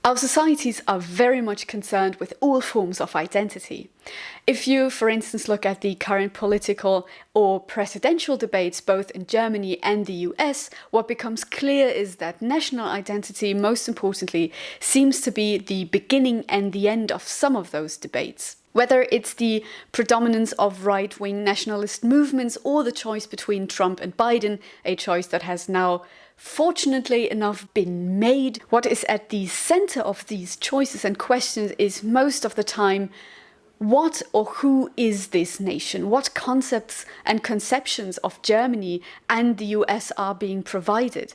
Our societies are very much concerned with all forms of identity. If you, for instance, look at the current political or presidential debates both in Germany and the US, what becomes clear is that national identity, most importantly, seems to be the beginning and the end of some of those debates. Whether it's the predominance of right-wing nationalist movements or the choice between Trump and Biden, a choice that has now fortunately enough been made, what is at the center of these choices and questions is most of the time, what or who is this nation? What concepts and conceptions of Germany and the US are being provided?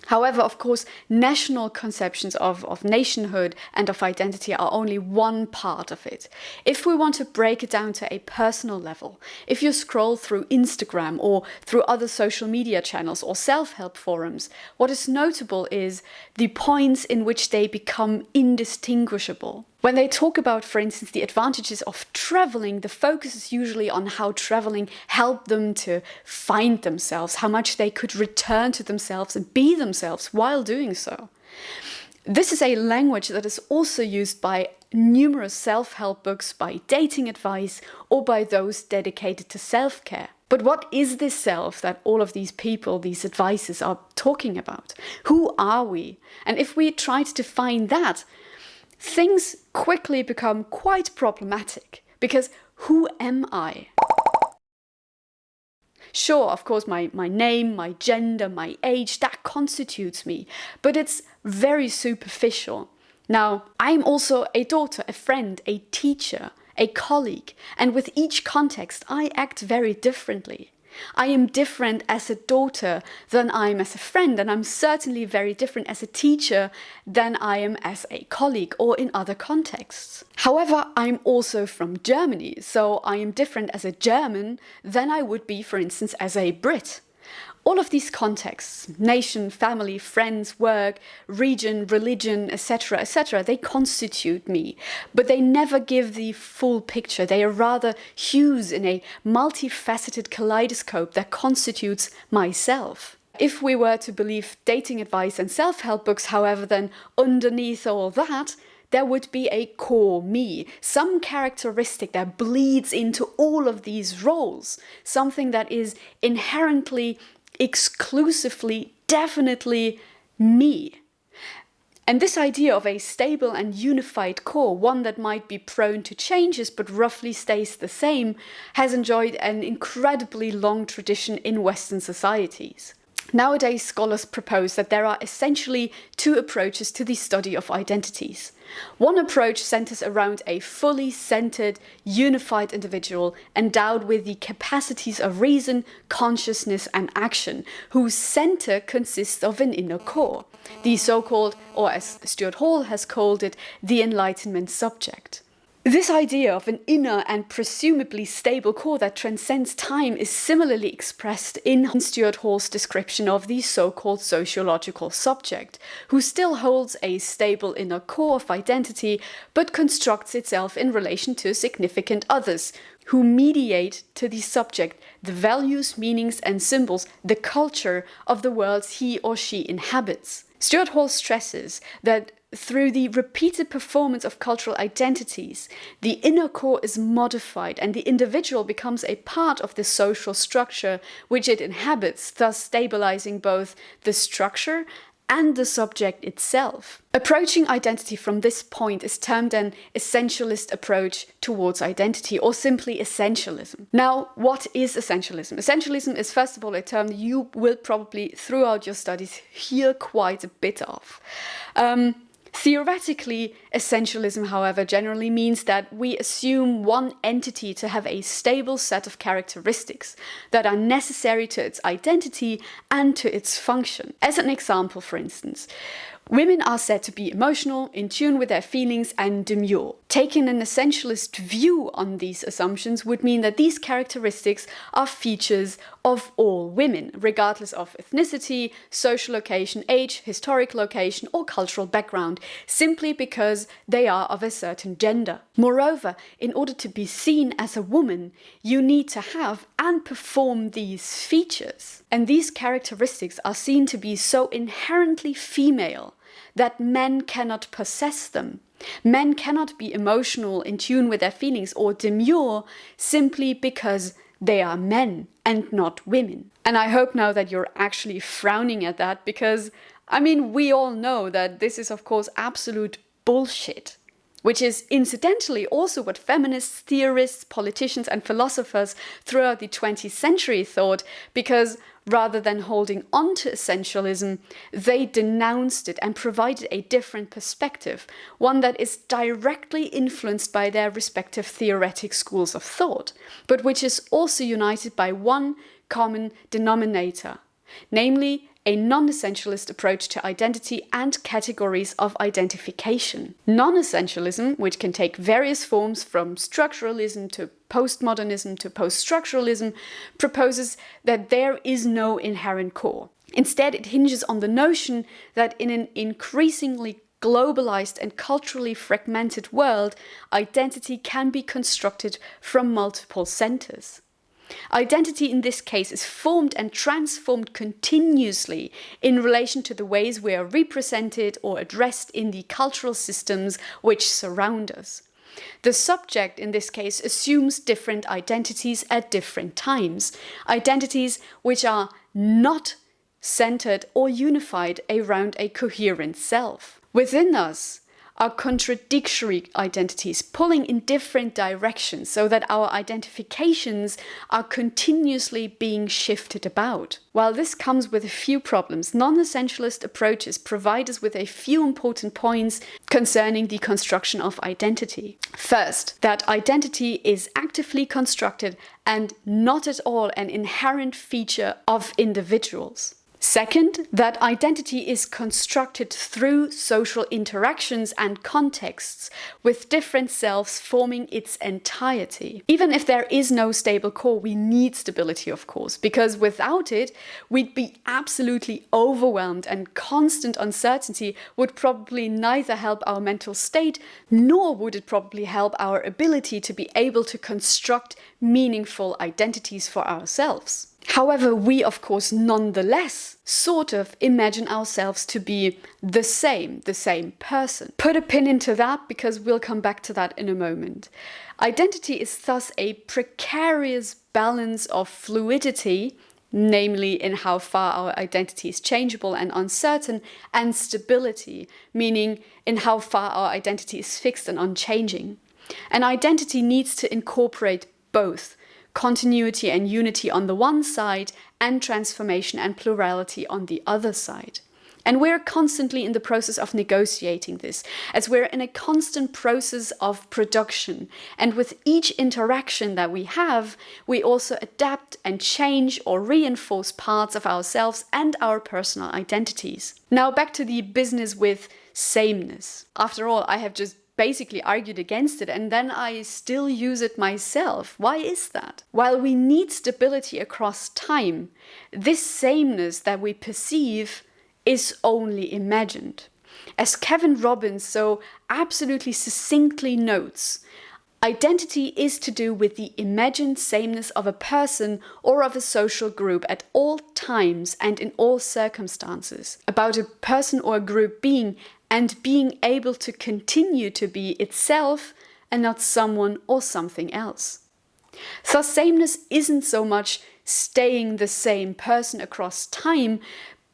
However, of course, national conceptions of nationhood and of identity are only one part of it. If we want to break it down to a personal level, if you scroll through Instagram or through other social media channels or self-help forums, what is notable is the points in which they become indistinguishable. When they talk about, for instance, the advantages of traveling, the focus is usually on how traveling helped them to find themselves, how much they could return to themselves and be themselves while doing so. This is a language that is also used by numerous self-help books, by dating advice, or by those dedicated to self-care. But what is this self that all of these people, these advices are talking about? Who are we? And if we try to define that, things quickly become quite problematic, because who am I? Sure, of course, my name, my gender, my age, that constitutes me, but it's very superficial. Now, I'm also a daughter, a friend, a teacher, a colleague, and with each context, I act very differently. I am different as a daughter than I am as a friend, and I'm certainly very different as a teacher than I am as a colleague or in other contexts. However, I'm also from Germany, so I am different as a German than I would be, for instance, as a Brit. All of these contexts, nation, family, friends, work, region, religion, etc., they constitute me, but they never give the full picture. They are rather hues in a multifaceted kaleidoscope that constitutes myself. If we were to believe dating advice and self-help books, however, then underneath all that, there would be a core me, some characteristic that bleeds into all of these roles, something that is inherently, exclusively, definitely me. And this idea of a stable and unified core, one that might be prone to changes but roughly stays the same, has enjoyed an incredibly long tradition in Western societies. Nowadays, scholars propose that there are essentially two approaches to the study of identities. One approach centers around a fully centered, unified individual endowed with the capacities of reason, consciousness, and action, whose center consists of an inner core, the so-called, or as Stuart Hall has called it, the Enlightenment Subject. This idea of an inner and presumably stable core that transcends time is similarly expressed in Stuart Hall's description of the so-called sociological subject, who still holds a stable inner core of identity but constructs itself in relation to significant others, who mediate to the subject the values, meanings, and symbols, the culture of the worlds he or she inhabits. Stuart Hall stresses that through the repeated performance of cultural identities, the inner core is modified and the individual becomes a part of the social structure which it inhabits, thus stabilizing both the structure and the subject itself. Approaching identity from this point is termed an essentialist approach towards identity, or simply essentialism. Now, what is essentialism? Essentialism is, first of all, a term you will probably, throughout your studies, hear quite a bit of. Theoretically, essentialism, however, generally means that we assume one entity to have a stable set of characteristics that are necessary to its identity and to its function. As an example, for instance, women are said to be emotional, in tune with their feelings, and demure. Taking an essentialist view on these assumptions would mean that these characteristics are features of all women, regardless of ethnicity, social location, age, historic location, or cultural background, simply because they are of a certain gender. Moreover, in order to be seen as a woman, you need to have and perform these features. And these characteristics are seen to be so inherently female that men cannot possess them. Men cannot be emotional, in tune with their feelings, or demure simply because they are men and not women. And I hope now that you're actually frowning at that, because, we all know that this is, of course, absolute bullshit. Which is incidentally also what feminists, theorists, politicians, and philosophers throughout the 20th century thought, because rather than holding on to essentialism, they denounced it and provided a different perspective, one that is directly influenced by their respective theoretic schools of thought, but which is also united by one common denominator, namely a non-essentialist approach to identity and categories of identification. Non-essentialism, which can take various forms from structuralism to postmodernism to post-structuralism, proposes that there is no inherent core. Instead, it hinges on the notion that in an increasingly globalized and culturally fragmented world, identity can be constructed from multiple centers. Identity in this case is formed and transformed continuously in relation to the ways we are represented or addressed in the cultural systems which surround us. The subject in this case assumes different identities at different times, identities which are not centered or unified around a coherent self. Within us are contradictory identities pulling in different directions so that our identifications are continuously being shifted about. While this comes with a few problems, non-essentialist approaches provide us with a few important points concerning the construction of identity. First, that identity is actively constructed and not at all an inherent feature of individuals. Second, that identity is constructed through social interactions and contexts, with different selves forming its entirety. Even if there is no stable core, we need stability, of course, because without it, we'd be absolutely overwhelmed, and constant uncertainty would probably neither help our mental state, nor would it probably help our ability to be able to construct meaningful identities for ourselves. However, we of course nonetheless sort of imagine ourselves to be the same person. Put a pin into that, because we'll come back to that in a moment. Identity is thus a precarious balance of fluidity, namely in how far our identity is changeable and uncertain, and stability, meaning in how far our identity is fixed and unchanging. An identity needs to incorporate both continuity and unity on the one side, and transformation and plurality on the other side. And we're constantly in the process of negotiating this, as we're in a constant process of production. And with each interaction that we have, we also adapt and change or reinforce parts of ourselves and our personal identities. Now back to the business with sameness. After all, I have just basically argued against it, and then I still use it myself. Why is that? While we need stability across time, this sameness that we perceive is only imagined. As Kevin Robbins so absolutely succinctly notes, identity is to do with the imagined sameness of a person or of a social group at all times and in all circumstances, about a person or a group being and being able to continue to be itself and not someone or something else. Thus, sameness isn't so much staying the same person across time,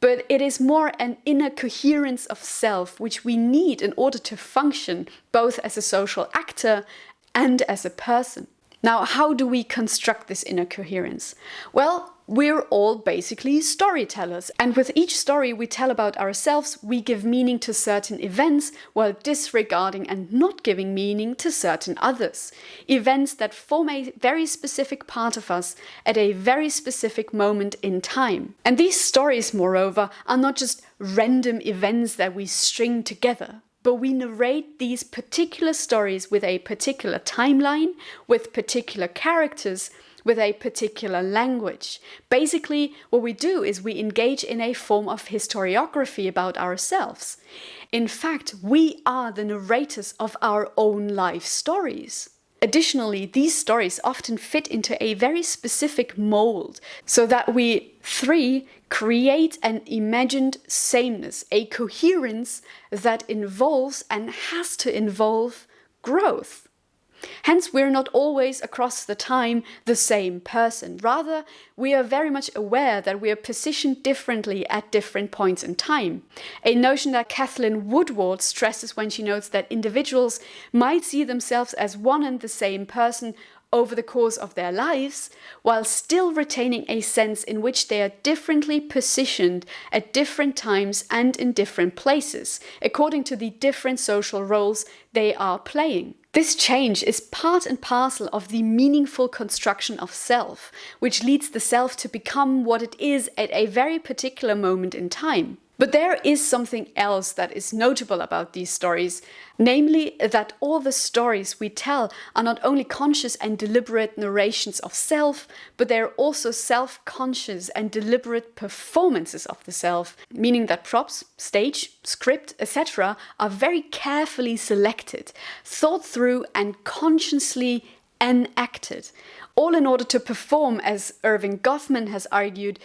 but it is more an inner coherence of self which we need in order to function both as a social actor and as a person. Now, how do we construct this inner coherence? Well, we're all basically storytellers, and with each story we tell about ourselves, we give meaning to certain events while disregarding and not giving meaning to certain others. Events that form a very specific part of us at a very specific moment in time. And these stories, moreover, are not just random events that we string together, but we narrate these particular stories with a particular timeline, with particular characters, with a particular language. Basically, what we do is we engage in a form of historiography about ourselves. In fact, we are the narrators of our own life stories. Additionally, these stories often fit into a very specific mold, so that we, 3, create an imagined sameness, a coherence that involves and has to involve growth. Hence, we're not always across the time the same person. Rather, we are very much aware that we are positioned differently at different points in time. A notion that Kathleen Woodward stresses when she notes that individuals might see themselves as one and the same person over the course of their lives, while still retaining a sense in which they are differently positioned at different times and in different places, according to the different social roles they are playing. This change is part and parcel of the meaningful construction of self, which leads the self to become what it is at a very particular moment in time. But there is something else that is notable about these stories, namely that all the stories we tell are not only conscious and deliberate narrations of self, but they are also self-conscious and deliberate performances of the self, meaning that props, stage, script, etc. are very carefully selected, thought through and consciously enacted, all in order to perform, as Irving Goffman has argued,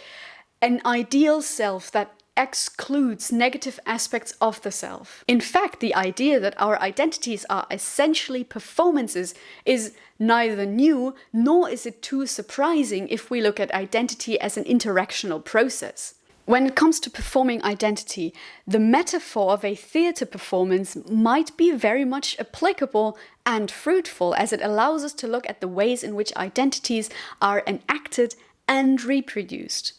an ideal self that excludes negative aspects of the self. In fact, the idea that our identities are essentially performances is neither new, nor is it too surprising if we look at identity as an interactional process. When it comes to performing identity, the metaphor of a theatre performance might be very much applicable and fruitful, as it allows us to look at the ways in which identities are enacted and reproduced.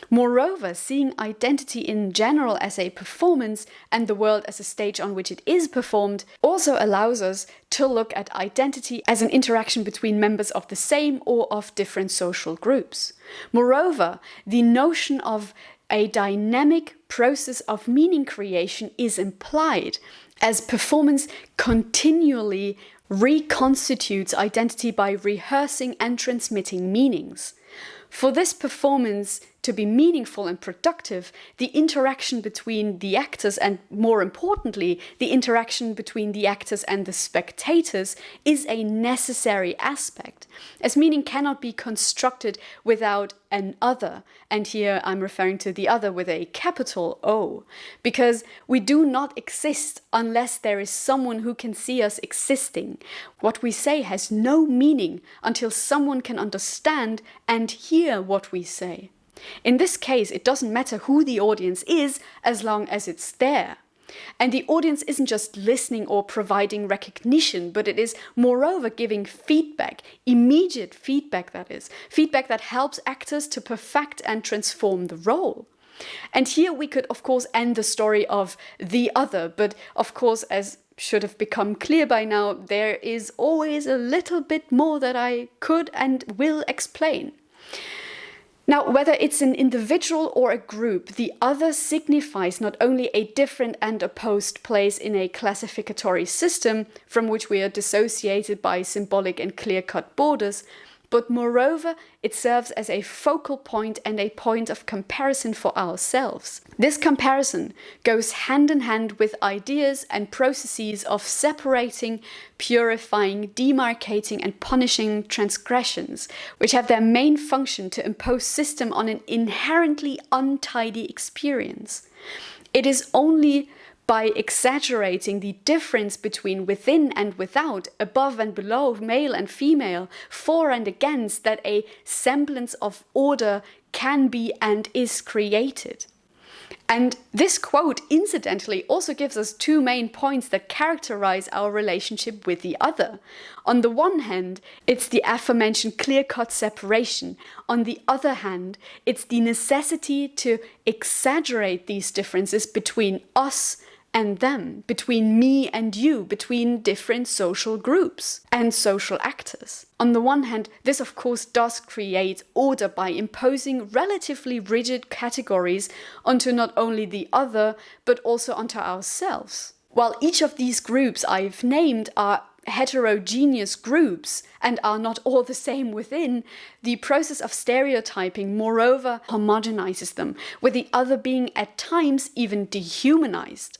Moreover, seeing identity in general as a performance and the world as a stage on which it is performed also allows us to look at identity as an interaction between members of the same or of different social groups. Moreover, the notion of a dynamic process of meaning creation is implied, as performance continually reconstitutes identity by rehearsing and transmitting meanings. For this performance to be meaningful and productive, the interaction between the actors and, more importantly, the interaction between the actors and the spectators is a necessary aspect, as meaning cannot be constructed without an other, and here I'm referring to the other with a capital O, because we do not exist unless there is someone who can see us existing. What we say has no meaning until someone can understand and hear what we say. In this case, it doesn't matter who the audience is as long as it's there. And the audience isn't just listening or providing recognition, but it is moreover giving feedback, immediate feedback that is, feedback that helps actors to perfect and transform the role. And here we could of course end the story of the other, but of course, as should have become clear by now, there is always a little bit more that I could and will explain. Now, whether it's an individual or a group, the other signifies not only a different and opposed place in a classificatory system from which we are dissociated by symbolic and clear-cut borders, but moreover, it serves as a focal point and a point of comparison for ourselves. This comparison goes hand in hand with ideas and processes of separating, purifying, demarcating, and punishing transgressions, which have their main function to impose system on an inherently untidy experience. It is only by exaggerating the difference between within and without, above and below, male and female, for and against, that a semblance of order can be and is created. And this quote, incidentally, also gives us two main points that characterize our relationship with the other. On the one hand, it's the aforementioned clear-cut separation. On the other hand, it's the necessity to exaggerate these differences between us and them, between me and you, between different social groups and social actors. On the one hand, this of course does create order by imposing relatively rigid categories onto not only the other, but also onto ourselves. While each of these groups I've named are heterogeneous groups and are not all the same within, the process of stereotyping moreover homogenizes them, with the other being at times even dehumanized.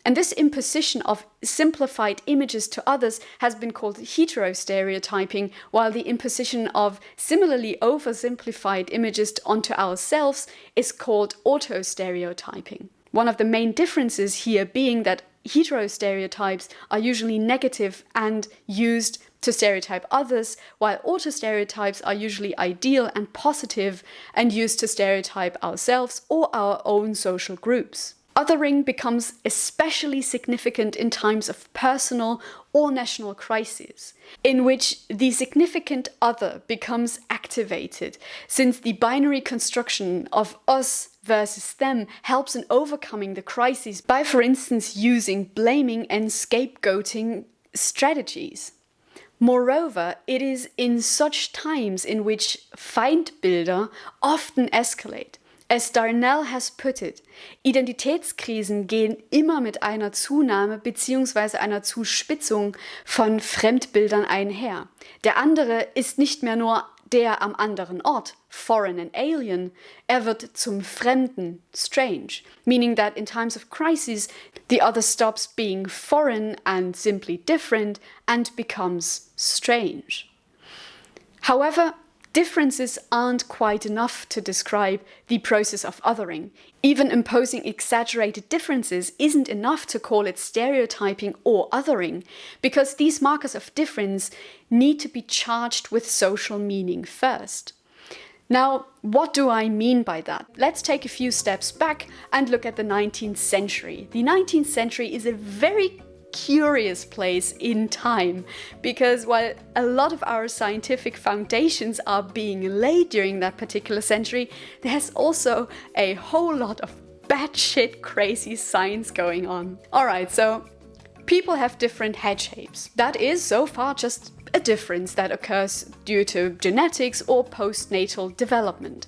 And this imposition of simplified images to others has been called heterostereotyping, while the imposition of similarly oversimplified images onto ourselves is called autostereotyping. One of the main differences here being that heterostereotypes are usually negative and used to stereotype others, while autostereotypes are usually ideal and positive and used to stereotype ourselves or our own social groups. Othering becomes especially significant in times of personal or national crises, in which the significant other becomes activated, since the binary construction of us versus them helps in overcoming the crises by, for instance, using blaming and scapegoating strategies. Moreover, it is in such times in which Feindbilder often escalate. As Darnell has put it, Identitätskrisen gehen immer mit einer Zunahme bzw. einer Zuspitzung von Fremdbildern einher. Der andere ist nicht mehr nur der am anderen Ort, foreign and alien, er wird zum Fremden, strange, meaning that in times of crisis, the other stops being foreign and simply different and becomes strange. However, differences aren't quite enough to describe the process of othering. Even imposing exaggerated differences isn't enough to call it stereotyping or othering, because these markers of difference need to be charged with social meaning first. Now, what do I mean by that? Let's take a few steps back and look at the 19th century. The 19th century is a very curious place in time, because while a lot of our scientific foundations are being laid during that particular century, there's also a whole lot of batshit crazy science going on. Alright, so people have different head shapes. That is so far just a difference that occurs due to genetics or postnatal development.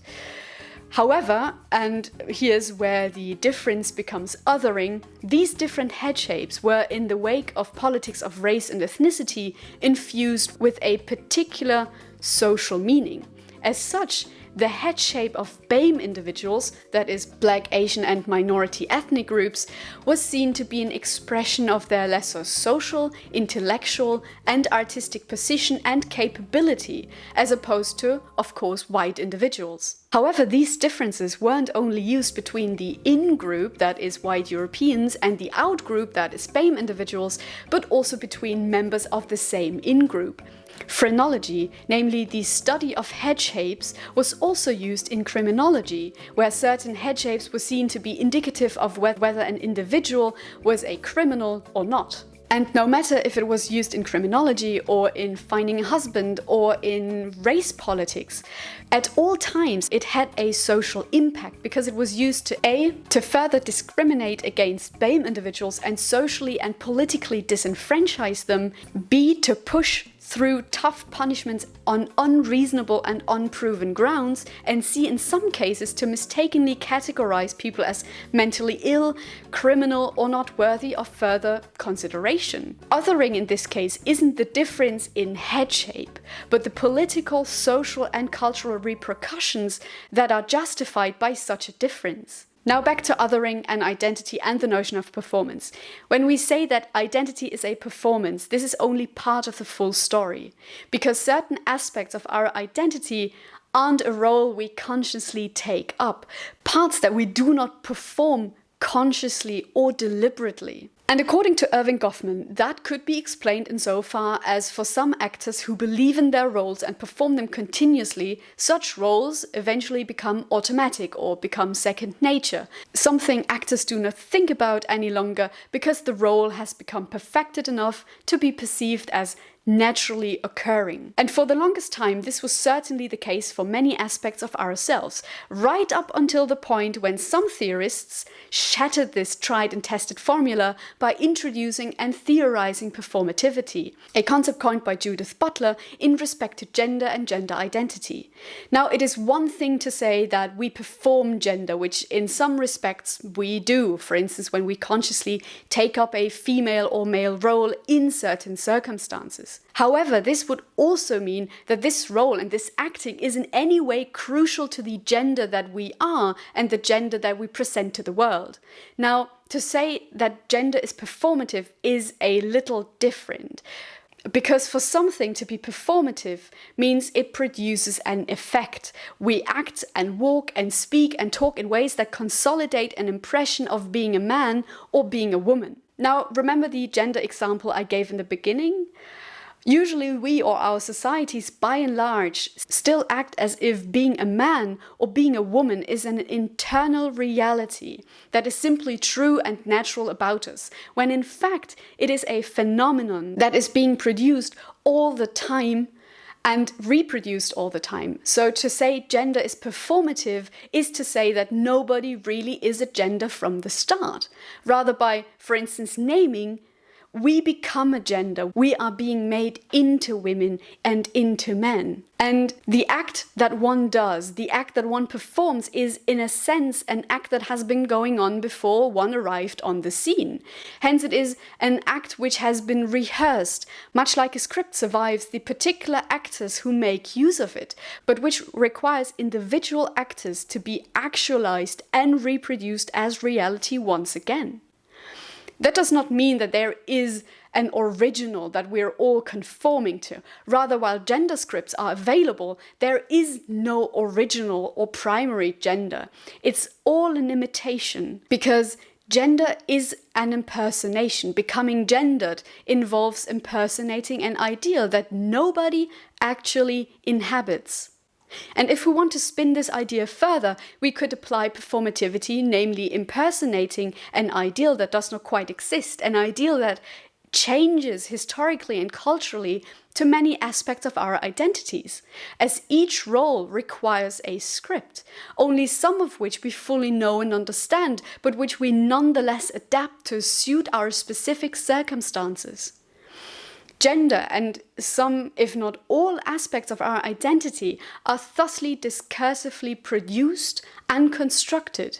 However, and here's where the difference becomes othering, these different head shapes were, in the wake of politics of race and ethnicity, infused with a particular social meaning. As such, the head shape of BAME individuals, that is Black, Asian and minority ethnic groups, was seen to be an expression of their lesser social, intellectual and artistic position and capability, as opposed to, of course, white individuals. However, these differences weren't only used between the in-group, that is white Europeans, and the out-group, that is BAME individuals, but also between members of the same in-group. Phrenology, namely the study of head shapes, was also used in criminology, where certain head shapes were seen to be indicative of whether an individual was a criminal or not. And no matter if it was used in criminology or in finding a husband or in race politics, at all times it had a social impact because it was used to further discriminate against BAME individuals and socially and politically disenfranchise them, B, to push through tough punishments on unreasonable and unproven grounds, and C, in some cases, to mistakenly categorize people as mentally ill, criminal, or not worthy of further consideration. Othering in this case isn't the difference in head shape, but the political, social, and cultural repercussions that are justified by such a difference. Now back to othering and identity and the notion of performance. When we say that identity is a performance, this is only part of the full story, because certain aspects of our identity aren't a role we consciously take up, parts that we do not perform consciously or deliberately. And according to Erving Goffman, that could be explained insofar as for some actors who believe in their roles and perform them continuously, such roles eventually become automatic or become second nature, something actors do not think about any longer because the role has become perfected enough to be perceived as naturally occurring. And for the longest time, this was certainly the case for many aspects of ourselves, right up until the point when some theorists shattered this tried and tested formula by introducing and theorizing performativity, a concept coined by Judith Butler in respect to gender and gender identity. Now, it is one thing to say that we perform gender, which in some respects we do, for instance, when we consciously take up a female or male role in certain circumstances. aspects. However, this would also mean that this role and this acting is in any way crucial to the gender that we are and the gender that we present to the world. Now, to say that gender is performative is a little different. Because for something to be performative means it produces an effect. We act and walk and speak and talk in ways that consolidate an impression of being a man or being a woman. Now, remember the gender example I gave in the beginning? Usually we or our societies, by and large, still act as if being a man or being a woman is an internal reality that is simply true and natural about us, when in fact it is a phenomenon that is being produced all the time and reproduced all the time. So to say gender is performative is to say that nobody really is a gender from the start. Rather by, for instance, naming, we become a gender. We are being made into women and into men. And the act that one does, the act that one performs, is in a sense an act that has been going on before one arrived on the scene. Hence it is an act which has been rehearsed, much like a script survives the particular actors who make use of it, but which requires individual actors to be actualized and reproduced as reality once again. That does not mean that there is an original that we're all conforming to. Rather, while gender scripts are available, there is no original or primary gender. It's all an imitation, because gender is an impersonation. Becoming gendered involves impersonating an ideal that nobody actually inhabits. And if we want to spin this idea further, we could apply performativity, namely impersonating an ideal that does not quite exist, an ideal that changes historically and culturally to many aspects of our identities, as each role requires a script, only some of which we fully know and understand, but which we nonetheless adapt to suit our specific circumstances. Gender and some, if not all, aspects of our identity are thusly discursively produced and constructed.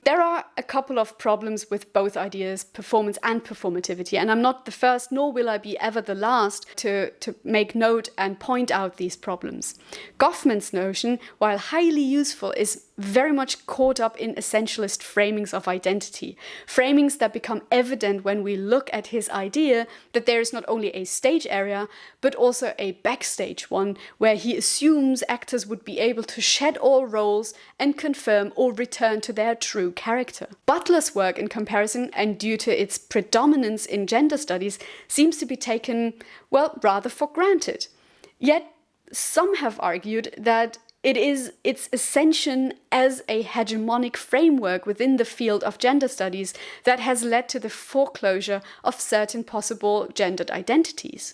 There are a couple of problems with both ideas, performance and performativity, and I'm not the first, nor will I be ever the last, to make note and point out these problems. Goffman's notion, while highly useful, is very much caught up in essentialist framings of identity, framings that become evident when we look at his idea that there is not only a stage area, but also a backstage one, where he assumes actors would be able to shed all roles and confirm or return to their true character. Butler's work, in comparison, and due to its predominance in gender studies, seems to be taken, well, rather for granted. Yet, some have argued that it is its ascension as a hegemonic framework within the field of gender studies that has led to the foreclosure of certain possible gendered identities.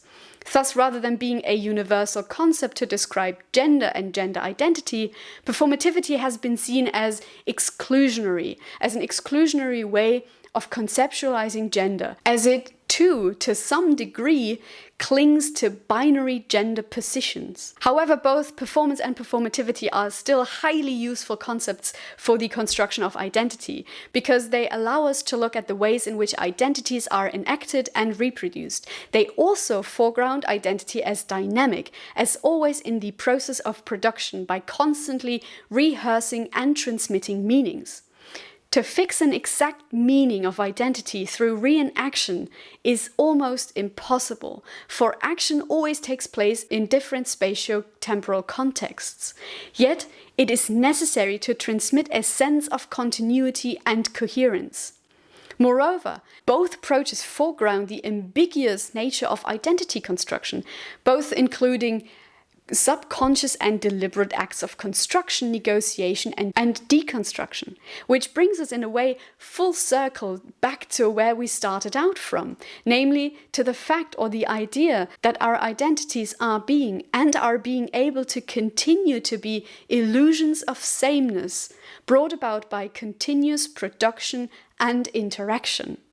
Thus, rather than being a universal concept to describe gender and gender identity, performativity has been seen as exclusionary, as an exclusionary way of conceptualizing gender, as it too, to some degree, clings to binary gender positions. However, both performance and performativity are still highly useful concepts for the construction of identity, because they allow us to look at the ways in which identities are enacted and reproduced. They also foreground identity as dynamic, as always in the process of production, by constantly rehearsing and transmitting meanings. To fix an exact meaning of identity through reenaction is almost impossible, for action always takes place in different spatio-temporal contexts. Yet, it is necessary to transmit a sense of continuity and coherence. Moreover, both approaches foreground the ambiguous nature of identity construction, both including subconscious and deliberate acts of construction, negotiation, and deconstruction, which brings us in a way full circle back to where we started out from, namely to the fact or the idea that our identities are being able to continue to be illusions of sameness brought about by continuous production and interaction.